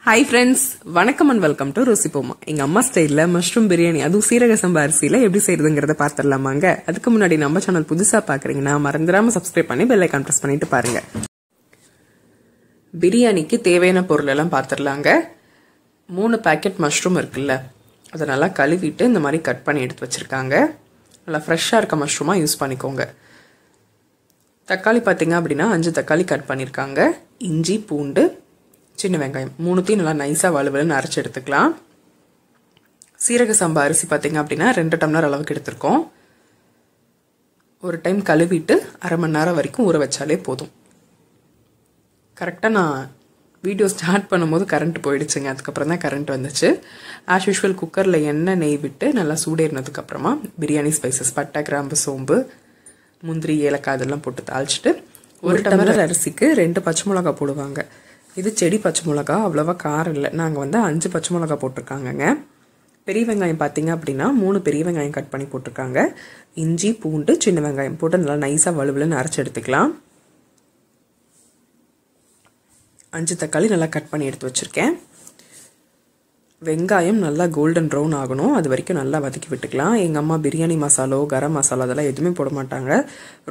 Hi friends, வணக்கம் and welcome to ருசிப்போமா. எங்க அம்மா ஸ்டைல்ல மஷ்ரூம் பிரியாணி அதுவும் சீரக சம்பா அரிசியில எப்படி செய்யறதுங்கறத பாத்துறலாமாங்க. அதுக்கு முன்னாடி நம்ம சேனல் புதுசா பாக்குறீங்கன்னா மறந்துடாம சப்ஸ்கிரைப் பண்ணி பெல் ஐகான் பிரஸ் பண்ணிட்டு பாருங்க. பிரியாணிக்கு தேவையான பொருள் எல்லாம் பாத்துறலாங்க. 3 பாக்கெட் மஷ்ரூம் இருக்குல்ல, அதை நல்லா கழுவிட்டு இந்த மாதிரி கட் பண்ணி எடுத்து வச்சிருக்காங்க. நல்லா ஃப்ரெஷ்ஷா இருக்க மஷ்ரூமா யூஸ் பண்ணிக்கோங்க. தக்காளி பாத்தீங்க அப்படின்னா 5 தக்காளி கட் பண்ணிருக்காங்க. இஞ்சி, பூண்டு, சின்ன வெங்காயம் மூணுத்தையும் நல்லா நைஸா வலுவலுன்னு அரைச்சு எடுத்துக்கலாம். சீரக சம்பா அரிசி பாத்தீங்க அப்படின்னா 2 டம்ளர் அளவுக்கு எடுத்திருக்கோம். ஒரு டைம் கழுவிட்டு அரை மணி நேரம் வரைக்கும் ஊற வச்சாலே போதும். கரெக்டா நான் வீடியோ ஸ்டார்ட் பண்ணும்போது கரண்ட் போயிடுச்சுங்க. அதுக்கப்புறம் தான் கரண்ட் வந்துச்சு. ஆஸ் யூஷுவல் குக்கர்ல எண்ணெய் நெய் விட்டு நல்லா சூடேறினதுக்கு அப்புறமா பிரியாணி ஸ்பைசஸ் பட்டை, கிராம்பு, சோம்பு, முந்திரி, ஏலக்காய் அதெல்லாம் போட்டு தாளிச்சிட்டு ஒரு டம்ளர் அரிசிக்கு 2 பச்சை மிளகாய் போடுவாங்க. இது செடி பச்சை மிளகா, அவ்வளவா காரம் இல்லை. நாங்கள் 5 பச்சை மிளகா போட்டிருக்காங்கங்க. பெரிய வெங்காயம் பார்த்தீங்க அப்படின்னா 3 பெரிய வெங்காயம் கட் பண்ணி போட்டிருக்காங்க. இஞ்சி, பூண்டு, சின்ன வெங்காயம் போட்டு நல்லா நைஸாக வலுவலுன்னு அரைச்சி எடுத்துக்கலாம். 5 தக்காளி நல்லா கட் பண்ணி எடுத்து வச்சுருக்கேன். வெங்காயம் நல்லா கோல்டன் ப்ரௌன் ஆகணும், அது வரைக்கும் நல்லா வதக்கி விட்டுக்கலாம். எங்கள் அம்மா பிரியாணி மசாலோ, கரம் மசாலா அதெல்லாம் எதுவுமே போட மாட்டாங்க.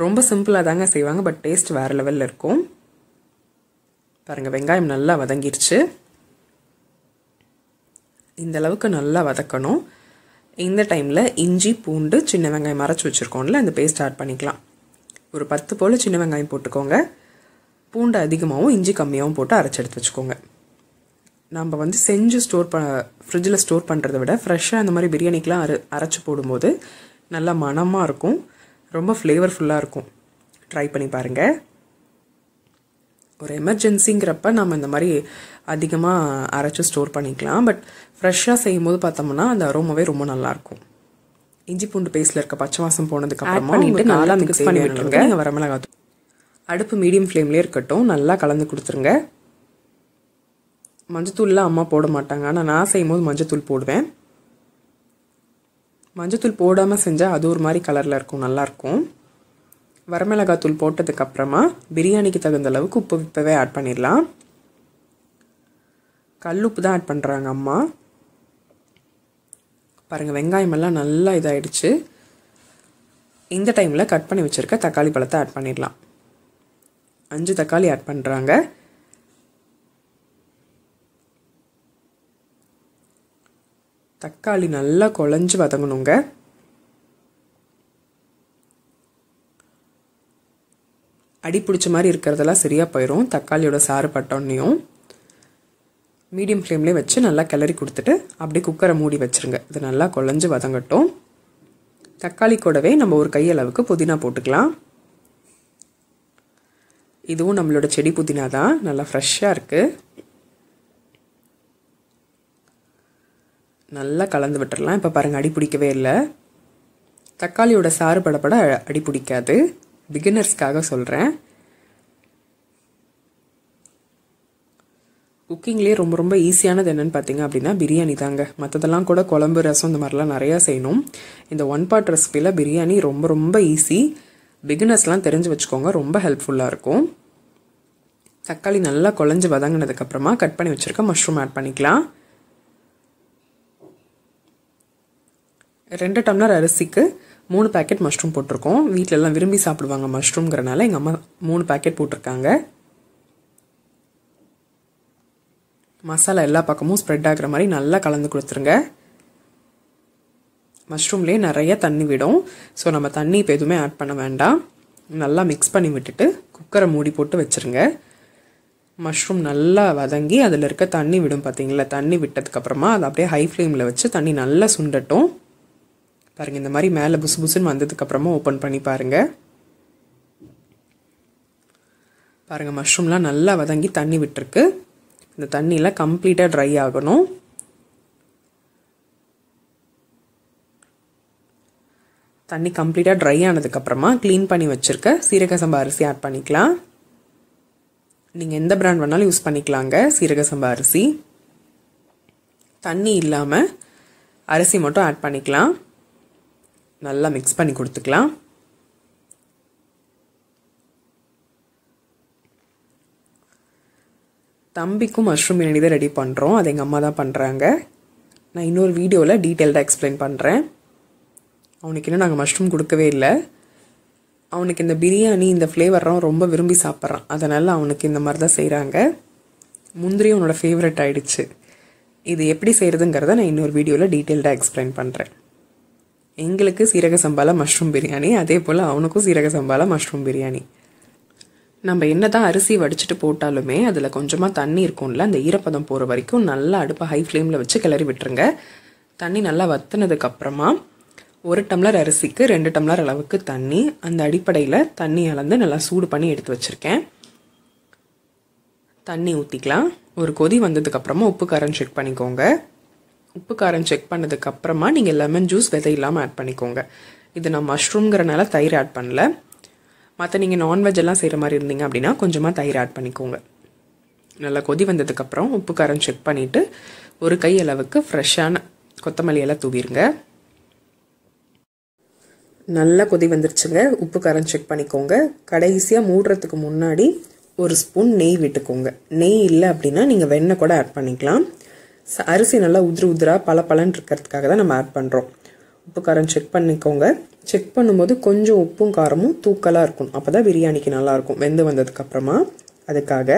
ரொம்ப சிம்பிளாக தாங்க செய்வாங்க, பட் டேஸ்ட் வேறு லெவலில் இருக்கும். பாருங்கள், வெங்காயம் நல்லா வதங்கிருச்சு. இந்த அளவுக்கு நல்லா வதக்கணும். இந்த டைமில் இஞ்சி, பூண்டு, சின்ன வெங்காயம் அரைச்சி வச்சுருக்கோம்ல, அந்த பேஸ்ட் ஆட் பண்ணிக்கலாம். ஒரு 10 போல் சின்ன வெங்காயம் போட்டுக்கோங்க. பூண்டு அதிகமாகவும் இஞ்சி கம்மியாகவும் போட்டு அரைச்சி எடுத்து வச்சுக்கோங்க. நம்ம செஞ்சு ஃப்ரிட்ஜில் ஸ்டோர் பண்ணுறதை விட ஃப்ரெஷ்ஷாக இந்த மாதிரி பிரியாணிக்கெலாம் அரைச்சி போடும்போது நல்லா மணமாக இருக்கும், ரொம்ப ஃப்ளேவர்ஃபுல்லாக இருக்கும். ட்ரை பண்ணி பாருங்கள். ஒரு எமர்ஜென்சிங்கிறப்ப நம்ம இந்த மாதிரி அதிகமாக அரைச்சி ஸ்டோர் பண்ணிக்கலாம். பட் ஃப்ரெஷ்ஷாக செய்யும் போது பார்த்தோம்னா அந்த அரோமாவே ரொம்ப நல்லாயிருக்கும். இஞ்சி பூண்டு பேஸ்ட்டில் இருக்க பச்சை வாசம் போனதுக்கு அப்புறமா பண்ணிட்டு நல்லா மிக்ஸ் பண்ணி விட்டுருங்க. நீங்கள் வரமிளகாய் அடுப்பு மீடியம் ஃப்ளேம்லேயே இருக்கட்டும், நல்லா கலந்து கொடுத்துருங்க. மஞ்சத்தூள்லாம் அம்மா போட மாட்டாங்க, ஆனால் நான் செய்யும் போது மஞ்சத்தூள் போடுவேன். மஞ்சத்தூள் போடாமல் செஞ்சால் அது ஒரு மாதிரி கலரில் இருக்கும், நல்லாயிருக்கும். வரமிளகாத்தூள் போட்டதுக்கு அப்புறமா பிரியாணிக்கு தகுந்த அளவுக்கு உப்பு இப்போவே ஆட் பண்ணிடலாம். கல்லுப்பு தான் ஆட் பண்ணுறாங்க அம்மா. பாருங்கள், வெங்காயம் எல்லாம் நல்லா இதாகிடுச்சு. இந்த டைமில் கட் பண்ணி வச்சுருக்க தக்காளி பழத்தை ஆட் பண்ணிடலாம். 5 தக்காளி ஆட் பண்ணுறாங்க. தக்காளி நல்லா குழஞ்சு வதங்கணுங்க. அடி பிடிச்ச மாதிரி இருக்கிறதெல்லாம் சரியாக போயிடும். தக்காளியோட சாறு பட்டோன்னையும் மீடியம் ஃப்ளேம்லேயே வச்சு நல்லா கிளறி கொடுத்துட்டு அப்படியே குக்கரை மூடி வச்சுருங்க. இது நல்லா குழஞ்சு வதங்கட்டும். தக்காளி கூடவே நம்ம ஒரு கையளவுக்கு புதினா போட்டுக்கலாம். இதுவும் நம்மளோட செடி புதினா தான், நல்லா ஃப்ரெஷ்ஷாக இருக்குது. நல்லா கலந்து விட்டுடலாம். இப்போ பாருங்கள், அடி பிடிக்கவே இல்லை. தக்காளியோட சாறு படப்பட அடி பிடிக்காது. பிகினர்ஸ்க்காக சொல்கிறேன். குக்கிங்லேயே ரொம்ப ரொம்ப ஈஸியானது என்னென்னு பார்த்தீங்க அப்படின்னா பிரியாணி தாங்க. மற்றதெல்லாம் கூட குழம்பு, ரசம் இந்த மாதிரிலாம் நிறையா செய்யணும். இந்த 1 பார்ட் ரெசிபியில் பிரியாணி ரொம்ப ரொம்ப ஈஸி. பிகினர்ஸ்லாம் தெரிஞ்சு வச்சுக்கோங்க, ரொம்ப ஹெல்ப்ஃபுல்லாக இருக்கும். தக்காளி நல்லா குழஞ்சி வதங்கினதுக்கப்புறமா கட் பண்ணி வச்சுருக்க மஷ்ரூம் ஆட் பண்ணிக்கலாம். 2 டம்ளர் அரிசிக்கு 3 பேக்கெட் மஷ்ரூம் போட்டிருக்கோம். வீட்டில எல்லாம் விரும்பி சாப்பிடுவாங்க மஷ்ரூம்ங்கிறனால எங்கள் அம்மா 3 பேக்கெட் போட்டிருக்காங்க. மசாலா எல்லா பக்கமும் ஸ்ப்ரெட் ஆகிற மாதிரி நல்லா கலந்து கொடுத்துருங்க. மஷ்ரூம்லேயே நிறைய தண்ணி விடும், ஸோ நம்ம தண்ணி இப்போ எதுவுமே ஆட் பண்ண வேண்டாம். நல்லா மிக்ஸ் பண்ணி விட்டுட்டு குக்கரை மூடி போட்டு வச்சுருங்க. மஷ்ரூம் நல்லா வதங்கி அதில் இருக்க தண்ணி விடும் பார்த்தீங்களா, தண்ணி விட்டதுக்கப்புறமா அதை அப்படியே ஹை ஃப்ளேமில் வச்சு தண்ணி நல்லா சுண்டட்டும். பாருங்கள், இந்த மாதிரி மேலே புசு புசுன்னு வந்ததுக்கப்புறமா ஓப்பன் பண்ணி பாருங்கள். பாருங்கள், மஷ்ரூம்லாம் நல்லா வதங்கி தண்ணி விட்டுருக்கு. இந்த தண்ணியில் கம்ப்ளீட்டாக ட்ரை ஆகணும். தண்ணி கம்ப்ளீட்டாக ட்ரை ஆனதுக்கப்புறமா க்ளீன் பண்ணி வச்சுருக்க சீரக சம்பா அரிசி ஆட் பண்ணிக்கலாம். நீங்கள் எந்த பிராண்ட் வேணாலும் யூஸ் பண்ணிக்கலாங்க. சீரக சம்பா அரிசி தண்ணி இல்லாமல் அரிசி மட்டும் ஆட் பண்ணிக்கலாம். நல்லா மிக்ஸ் பண்ணி கொடுத்துக்கலாம். தம்பிக்கும் மஷ்ரூம் பிரியாணி தான் ரெடி பண்ணுறோம். அது எங்கள் அம்மா தான் பண்ணுறாங்க. நான் இன்னொரு வீடியோவில் டீட்டெயில்டாக எக்ஸ்பிளைன் பண்ணுறேன். அவனுக்கு இன்னும் நாங்கள் மஷ்ரூம் கொடுக்கவே இல்லை. அவனுக்கு இந்த பிரியாணி இந்த ஃப்ளேவர்லாம் ரொம்ப விரும்பி சாப்பிட்றான். அதனால் அவனுக்கு இந்த மாதிரி தான் செய்கிறாங்க. முந்திரி அவனோட ஃபேவரட் ஆகிடுச்சு. இது எப்படி செய்கிறதுங்கிறத நான் இன்னொரு வீடியோவில் டீட்டெயில்டாக எக்ஸ்பிளைன் பண்ணுறேன். எங்களுக்கு சீரக சம்பால மஷ்ரூம் பிரியாணி, அதே போல் அவனுக்கும் சீரக சம்பால மஷ்ரூம் பிரியாணி. நம்ம என்ன தான் அரிசி வடிச்சிட்டு போட்டாலுமே அதில் கொஞ்சமாக தண்ணி இருக்கும்ல, அந்த ஈரப்பதம் போகிற வரைக்கும் நல்லா அடுப்பை ஹை ஃப்ளேமில் வச்சு கிளறி விட்டுருங்க. தண்ணி நல்லா வற்றினதுக்கப்புறமா 1 டம்ளர் அரிசிக்கு 2 டம்ளர் அளவுக்கு தண்ணி, அந்த அடிப்படையில் தண்ணி அளந்து நல்லா சூடு பண்ணி எடுத்து வச்சுருக்கேன். தண்ணி ஊற்றிக்கலாம். ஒரு கொதி வந்ததுக்கப்புறமா உப்பு காரம் செக் பண்ணிக்கோங்க. உப்பு காரம் செக் பண்ணதுக்கப்புறமா நீங்கள் லெமன் ஜூஸ் விதை இல்லாமல் ஆட் பண்ணிக்கோங்க. இது நான் மஷ்ரூம்ங்கிறனால தயிர் ஆட் பண்ணல. மற்ற நீங்கள் நான்வெஜ் எல்லாம் செய்கிற மாதிரி இருந்தீங்க அப்படின்னா கொஞ்சமாக தயிர் ஆட் பண்ணிக்கோங்க. நல்லா கொதி வந்ததுக்கப்புறம் உப்பு காரம் செக் பண்ணிவிட்டு ஒரு கை அளவுக்கு ஃப்ரெஷ்ஷான கொத்தமல்லி எல்லாம் தூவிடுங்க. நல்லா கொதி வந்துருச்சுங்க. உப்பு காரம் செக் பண்ணிக்கோங்க. கடைசியாக மூடுறதுக்கு முன்னாடி ஒரு ஸ்பூன் நெய் விட்டுக்கோங்க. நெய் இல்லை அப்படின்னா நீங்கள் வெண்ணெய் கூட ஆட் பண்ணிக்கலாம். அரிசி நல்லா உதிராக பலன்னு இருக்கிறதுக்காக தான் நம்ம ஆட் பண்ணுறோம். உப்பு காரம் செக் பண்ணிக்கோங்க. செக் பண்ணும்போது கொஞ்சம் உப்பும் காரமும் தூக்கலாக இருக்கும். அப்போ தான் பிரியாணிக்கு நல்லாயிருக்கும் வெந்து வந்ததுக்கப்புறமா. அதுக்காக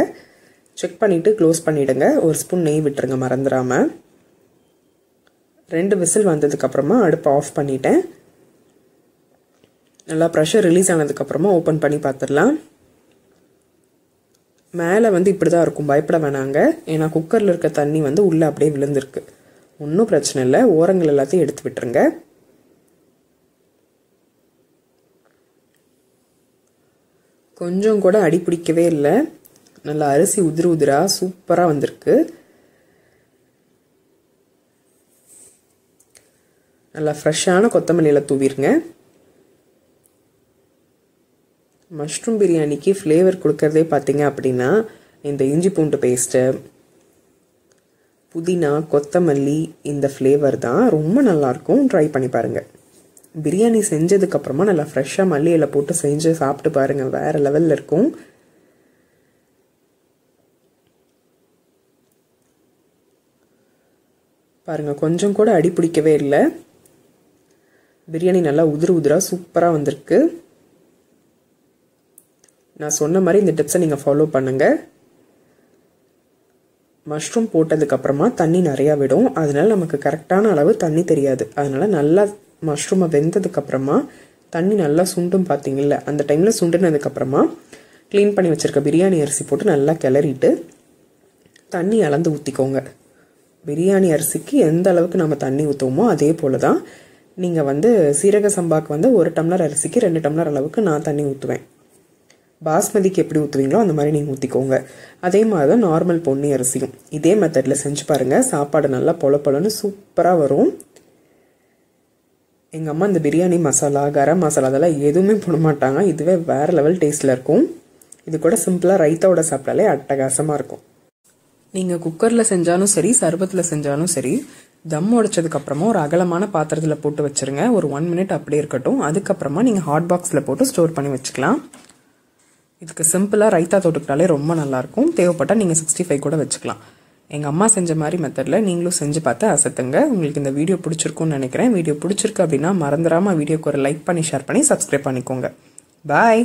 செக் பண்ணிவிட்டு க்ளோஸ் பண்ணிவிடுங்க. ஒரு ஸ்பூன் நெய் விட்டுருங்க மறந்துடாமல். 2 விசில் வந்ததுக்கப்புறமா அடுப்பை ஆஃப் பண்ணிட்டேன். நல்லா ப்ரெஷர் ரிலீஸ் ஆனதுக்கப்புறமா ஓப்பன் பண்ணி பார்த்துடலாம். மேலே இப்படி தான் இருக்கும், பயப்பட வேணாங்க. ஏன்னா குக்கரில் இருக்க தண்ணி உள்ளே அப்படியே விழுந்திருக்கு. ஒன்றும் பிரச்சனை இல்லை. ஓரங்கள் எல்லாத்தையும் எடுத்து விட்டுருங்க. கொஞ்சம் கூட அடி பிடிக்கவே இல்லை. நல்லா அரிசி உதிரா சூப்பராக வந்திருக்கு. நல்லா ஃப்ரெஷ்ஷான கொத்தமல்லியில் தூவிடுங்க. மஷ்ரூம் பிரியாணிக்கு ஃப்ளேவர் கொடுக்கறதே பார்த்தீங்க அப்படின்னா இந்த இஞ்சி பூண்டு பேஸ்ட்டு, புதினா, கொத்தமல்லி இந்த ஃப்ளேவர் தான் ரொம்ப நல்லாயிருக்கும். ட்ரை பண்ணி பாருங்கள். பிரியாணி செஞ்சதுக்கப்புறமா நல்லா ஃப்ரெஷ்ஷாக மல்லி இலை போட்டு செஞ்சு சாப்பிட்டு பாருங்கள். வேறு லெவலில் இருக்கும். பாருங்கள், கொஞ்சம் கூட அடி பிடிக்கவே இல்லை. பிரியாணி நல்லா உதிராக சூப்பராக வந்திருக்கு. நான் சொன்ன மாதிரி இந்த டிப்ஸை நீங்கள் ஃபாலோ பண்ணுங்கள். மஷ்ரூம் போட்டதுக்கப்புறமா தண்ணி நிறையா விடும். அதனால நமக்கு கரெக்டான அளவு தண்ணி தெரியாது. அதனால் நல்லா மஷ்ரூமை வெந்ததுக்கப்புறமா தண்ணி நல்லா சுண்டும் பார்த்தீங்கல்ல, அந்த டைமில் சுண்டுனதுக்கப்புறமா க்ளீன் பண்ணி வச்சுருக்க பிரியாணி அரிசி போட்டு நல்லா கிளறிட்டு தண்ணி அளந்து ஊற்றிக்கோங்க. பிரியாணி அரிசிக்கு எந்த அளவுக்கு நம்ம தண்ணி ஊற்றுவோமோ அதே போல் தான் நீங்கள் சீரக சம்பாக்கு 1 டம்ளர் அரிசிக்கு 2 டம்ளர் அளவுக்கு நான் தண்ணி ஊற்றுவேன். பாஸ்மதிக்கு எப்படி ஊற்றுவீங்களோ அந்த மாதிரி நீங்கள் ஊற்றிக்கோங்க. அதே மாதிரி தான் நார்மல் பொன்னி அரிசியும் இதே மெத்தடில் செஞ்சு பாருங்கள். சாப்பாடு நல்லா பொலன்னு சூப்பராக வரும். எங்கள் அம்மா இந்த பிரியாணி மசாலா, கரம் மசாலா அதெல்லாம் எதுவுமே போட மாட்டாங்க. இதுவே வேறு லெவல் டேஸ்ட்டில் இருக்கும். இது கூட சிம்பிளாக ரைத்தாவோட சாப்பிட்டாலே அட்டகாசமாக இருக்கும். நீங்கள் குக்கரில் செஞ்சாலும் சரி, சர்பத்தில் செஞ்சாலும் சரி, தம் உடைச்சதுக்கப்புறமா ஒரு அகலமான பாத்திரத்தில் போட்டு வச்சுருங்க. ஒரு 1 மினிட் அப்படியே இருக்கட்டும். அதுக்கப்புறமா நீங்கள் ஹாட் பாக்ஸில் போட்டு ஸ்டோர் பண்ணி வச்சுக்கலாம். இதுக்கு சிம்பிளாக ரைத்தா தொட்டுக்கிட்டாலே ரொம்ப நல்லாயிருக்கும். தேவைப்பட்டால் நீங்கள் 65 கூட வச்சுக்கலாம். எங்கள் அம்மா செஞ்ச மாதிரி மெத்தடில் நீங்களும் செஞ்சு பார்த்து அசத்துங்க. உங்களுக்கு இந்த வீடியோ பிடிச்சிருக்கும்னு நினைக்கிறேன். வீடியோ பிடிச்சிருக்கு அப்படின்னா மறந்துடாமல் வீடியோக்கு ஒரு லைக் பண்ணி ஷேர் பண்ணி சப்ஸ்கிரைப் பண்ணிக்கோங்க. பாய்.